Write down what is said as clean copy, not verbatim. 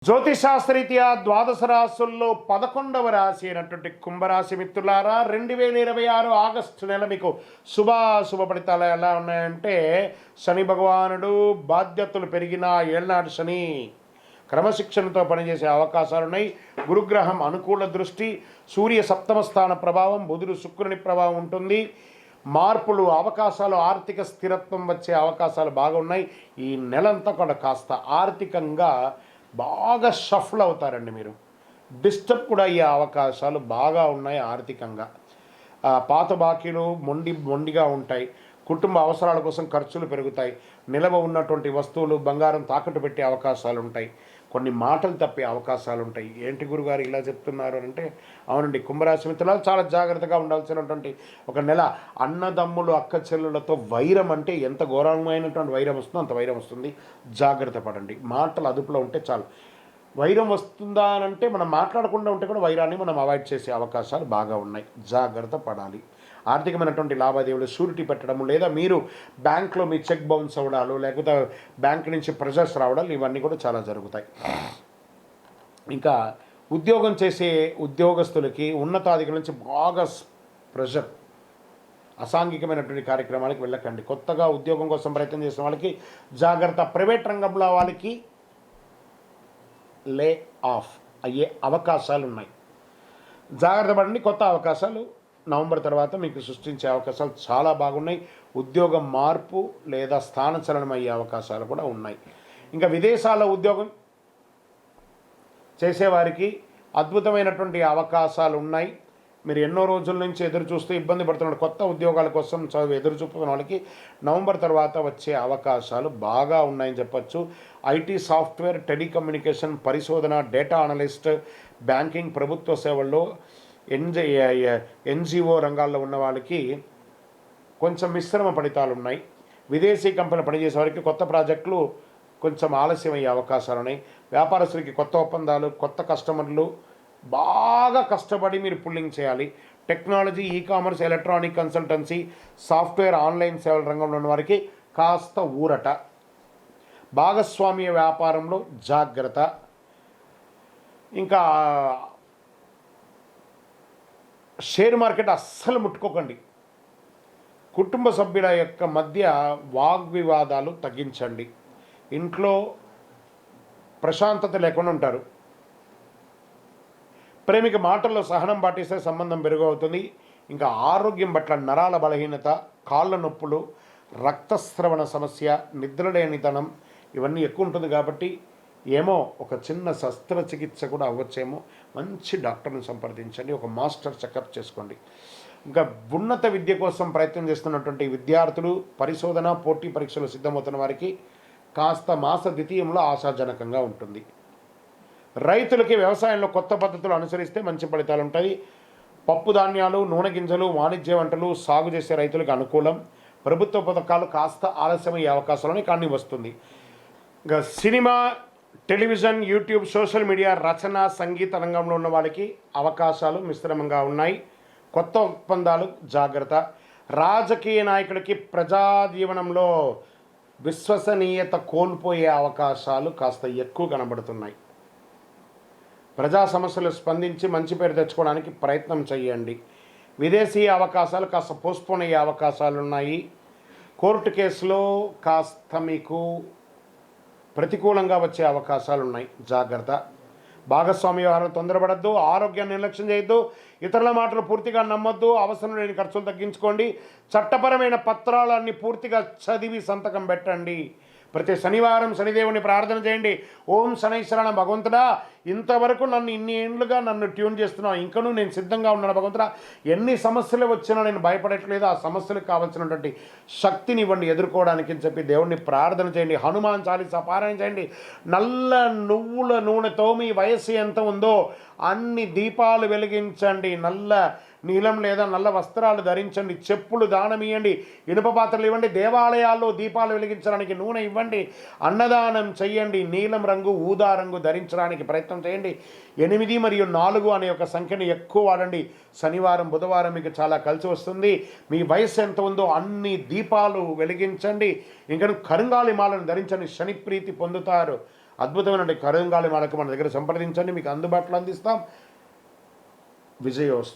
జ్యోతిషాస్త్రరీత్యా ద్వాదశ రాశుల్లో 11వ రాశి అయినటువంటి కుంభరాశి మిత్రులారా, 2026 ఆగస్టు నెల మీకు శుభ ఫలితాలు ఎలా ఉన్నాయంటే, శని భగవానుడు బాధ్యతలు పెరిగిన ఏళ్నాడు శని క్రమశిక్షణతో పనిచేసే అవకాశాలు ఉన్నాయి. గురుగ్రహం అనుకూల దృష్టి, సూర్య సప్తమ స్థాన ప్రభావం, బుధుడు శుక్రుని ప్రభావం ఉంటుంది. మార్పులు, అవకాశాలు, ఆర్థిక స్థిరత్వం వచ్చే అవకాశాలు బాగా ఉన్నాయి. ఈ నెలంతా కూడా కాస్త ఆర్థికంగా బాగా షఫల్ అవుతారండి. మీరు డిస్టర్బ్ కూడా అయ్యే అవకాశాలు బాగా ఉన్నాయి. ఆర్థికంగా పాత బాకీలు మొండిగా ఉంటాయి. కుటుంబ అవసరాల కోసం ఖర్చులు పెరుగుతాయి. నిలవ ఉన్నటువంటి వస్తువులు, బంగారం తాకట్టు పెట్టే అవకాశాలు ఉంటాయి. కొన్ని మాటలు తప్పే అవకాశాలు ఉంటాయి. ఏంటి గురుగారు ఇలా చెప్తున్నారు అంటే, అవునండి, కుంభరాశి మిత్రులు చాలా జాగ్రత్తగా ఉండాల్సినటువంటి ఒక నెల. అన్నదమ్ములు, అక్క చెల్లులతో వైరం అంటే ఎంత ఘోరమైనటువంటి వైరం వస్తుందో అంత వైరం వస్తుంది. జాగ్రత్త పడండి. మాటలు అదుపులో ఉంటే చాలు. వైరం వస్తుందా అని అంటే, మనం మాట్లాడకుండా ఉంటే కూడా వైరాన్ని మనం అవాయిడ్ చేసే అవకాశాలు బాగా ఉన్నాయి. జాగ్రత్త పడాలి. ఆర్థికమైనటువంటి లావాదేవీలు షూరిటీ పెట్టడము, లేదా మీరు బ్యాంక్లో మీ చెక్ బౌన్స్ అవ్వడాలు, లేకపోతే బ్యాంక్ నుంచి ప్రెషర్స్ రావడాలు, ఇవన్నీ కూడా చాలా జరుగుతాయి. ఇంకా ఉద్యోగం చేసే ఉద్యోగస్తులకి ఉన్నతాధికారుల నుంచి బాగా ప్రెషర్. అసాంఘికమైనటువంటి కార్యక్రమాలకు వెళ్ళకండి. కొత్తగా ఉద్యోగం కోసం ప్రయత్నం చేసిన వాళ్ళకి జాగ్రత్త. ప్రైవేట్ రంగంలో వాళ్ళకి లే ఆఫ్ అయ్యే అవకాశాలు ఉన్నాయి. జాగ్రత్త పడండి. కొత్త అవకాశాలు నవంబర్ తర్వాత మీకు సృష్టించే అవకాశాలు చాలా బాగున్నాయి. ఉద్యోగం మార్పు లేదా స్థానచలనం అయ్యే అవకాశాలు కూడా ఉన్నాయి. ఇంకా విదేశాల్లో ఉద్యోగం చేసేవారికి అద్భుతమైనటువంటి అవకాశాలు ఉన్నాయి. మీరు ఎన్నో రోజుల నుంచి ఎదురు చూస్తూ ఇబ్బంది పడుతున్న కొత్త ఉద్యోగాల కోసం ఎదురు చూపుతున్న వాళ్ళకి నవంబర్ తర్వాత వచ్చే అవకాశాలు బాగా ఉన్నాయని చెప్పచ్చు. ఐటీ, సాఫ్ట్వేర్, టెలికమ్యూనికేషన్, పరిశోధన, డేటా అనలిస్ట్, బ్యాంకింగ్, ప్రభుత్వ సేవల్లో, ఎన్జిఓ రంగాల్లో ఉన్న వాళ్ళకి కొంచెం మిశ్రమ ఫలితాలు ఉన్నాయి. విదేశీ కంపెనీలు పనిచేసే వారికి కొత్త ప్రాజెక్టులు కొంచెం ఆలస్యం అయ్యే అవకాశాలు ఉన్నాయి. వ్యాపారస్తులకి కొత్త ఒప్పందాలు, కొత్త కస్టమర్లు, బాగా కష్టపడి మీరు పుల్లింగ్ చేయాలి. Technology, e-commerce, electronic consultancy, software, online సేవల రంగంలో ఉన్న వారికి కాస్త ఊరట. భాగస్వామ్య వ్యాపారంలో జాగ్రత్త. ఇంకా షేర్ మార్కెట్ అస్సలు ముట్టుకోకండి. కుటుంబ సభ్యుల యొక్క మధ్య వాగ్వివాదాలు తగ్గించండి. ఇంట్లో ప్రశాంతత లేకుండా ఉంటారు. ప్రేమిక మాటల్లో సహనం పాటిస్తే సంబంధం పెరుగవుతుంది. ఇంకా ఆరోగ్యం పట్ల నరాల బలహీనత, కాళ్ళ నొప్పులు, రక్తస్రవణ సమస్య, నిద్రలేనితనం ఇవన్నీ ఎక్కువ ఉంటుంది. కాబట్టి ఏమో ఒక చిన్న శస్త్రచికిత్స కూడా అవ్వచ్చేమో. మంచి డాక్టర్ని సంప్రదించండి. ఒక మాస్టర్ చెకప్ చేసుకోండి. ఇంకా ఉన్నత విద్య కోసం ప్రయత్నం చేస్తున్నటువంటి విద్యార్థులు, పరిశోధన, పోటీ పరీక్షలు సిద్ధమవుతున్న వారికి కాస్త మాస ద్వితీయంలో ఆశాజనకంగా ఉంటుంది. రైతులకి వ్యవసాయంలో కొత్త పద్ధతులు అనుసరిస్తే మంచి ఫలితాలు ఉంటాయి. పప్పు ధాన్యాలు, నూనె గింజలు, వాణిజ్య వంటలు సాగు చేసే రైతులకు అనుకూలం. ప్రభుత్వ పథకాలు కాస్త ఆలస్యమయ్యే అవకాశాలని కానీ వస్తుంది. ఇంకా cinema, television, YouTube, social media, రచన, సంగీత రంగంలో ఉన్న వాళ్ళకి అవకాశాలు మిశ్రమంగా ఉన్నాయి. కొత్త ఒప్పందాలు జాగ్రత్త. రాజకీయ నాయకులకి ప్రజా జీవనంలో విశ్వసనీయత కోల్పోయే అవకాశాలు కాస్త ఎక్కువ కనబడుతున్నాయి. ప్రజా సమస్యలు స్పందించి మంచి పేరు తెచ్చుకోవడానికి ప్రయత్నం చేయండి. విదేశీ అవకాశాలు కాస్త పోస్ట్పోన్ అయ్యే అవకాశాలు ఉన్నాయి. కోర్టు కేసులో కాస్త మీకు ప్రతికూలంగా వచ్చే అవకాశాలు ఉన్నాయి. జాగ్రత్త. భాగస్వామ్య వ్యవహారం తొందరపడద్దు. ఆరోగ్యాన్ని నిర్లక్ష్యం చేయొద్దు. ఇతరుల మాటలు పూర్తిగా నమ్మొద్దు. అవసరం లేని ఖర్చులు తగ్గించుకోండి. చట్టపరమైన పత్రాలన్నీ పూర్తిగా చదివి సంతకం పెట్టండి. ప్రతి శనివారం శనిదేవుని ప్రార్థన చేయండి. ఓం శనైశ్వరణ భగవంతుడా, ఇంతవరకు నన్ను ఇన్ని ఏళ్ళుగా నన్ను ట్యూన్ చేస్తున్నావు, ఇంకనూ నేను సిద్ధంగా ఉన్నాను భగవంతుడా. ఎన్ని సమస్యలు వచ్చినా నేను భయపడట్లేదు. ఆ సమస్యలకు కావాల్సినటువంటి శక్తిని ఇవ్వండి ఎదుర్కోవడానికి అని చెప్పి దేవుణ్ణి ప్రార్థన చేయండి. హనుమాన్ చాలీసా పారాయణ చేయండి. నల్ల నువ్వుల నూనెతో మీ వయస్సు ఎంత ఉందో అన్ని దీపాలు వెలిగించండి. నల్ల నీలం లేదా నల్ల వస్త్రాలు ధరించండి. చెప్పులు దానం ఇవ్వండి. ఇనుప పాత్రలు ఇవ్వండి. దేవాలయాల్లో దీపాలు వెలిగించడానికి నూనె ఇవ్వండి. అన్నదానం చెయ్యండి. నీలం రంగు, ఊదా రంగు ధరించడానికి ప్రయత్నం చేయండి. 8 మరియు 4 అనే ఒక సంఖ్యను ఎక్కువ వాడండి. శనివారం, బుధవారం మీకు చాలా కలిసి వస్తుంది. మీ వయస్సు ఎంత ఉందో అన్ని దీపాలు వెలిగించండి. ఇంకా కరుంగాలి మాలను ధరించండి. శని ప్రీతి పొందుతారు. అద్భుతమైన కరుంగాలి మాలకు మన దగ్గర సంప్రదించండి, మీకు అందుబాటులో అందిస్తాం. విజయోస్తు.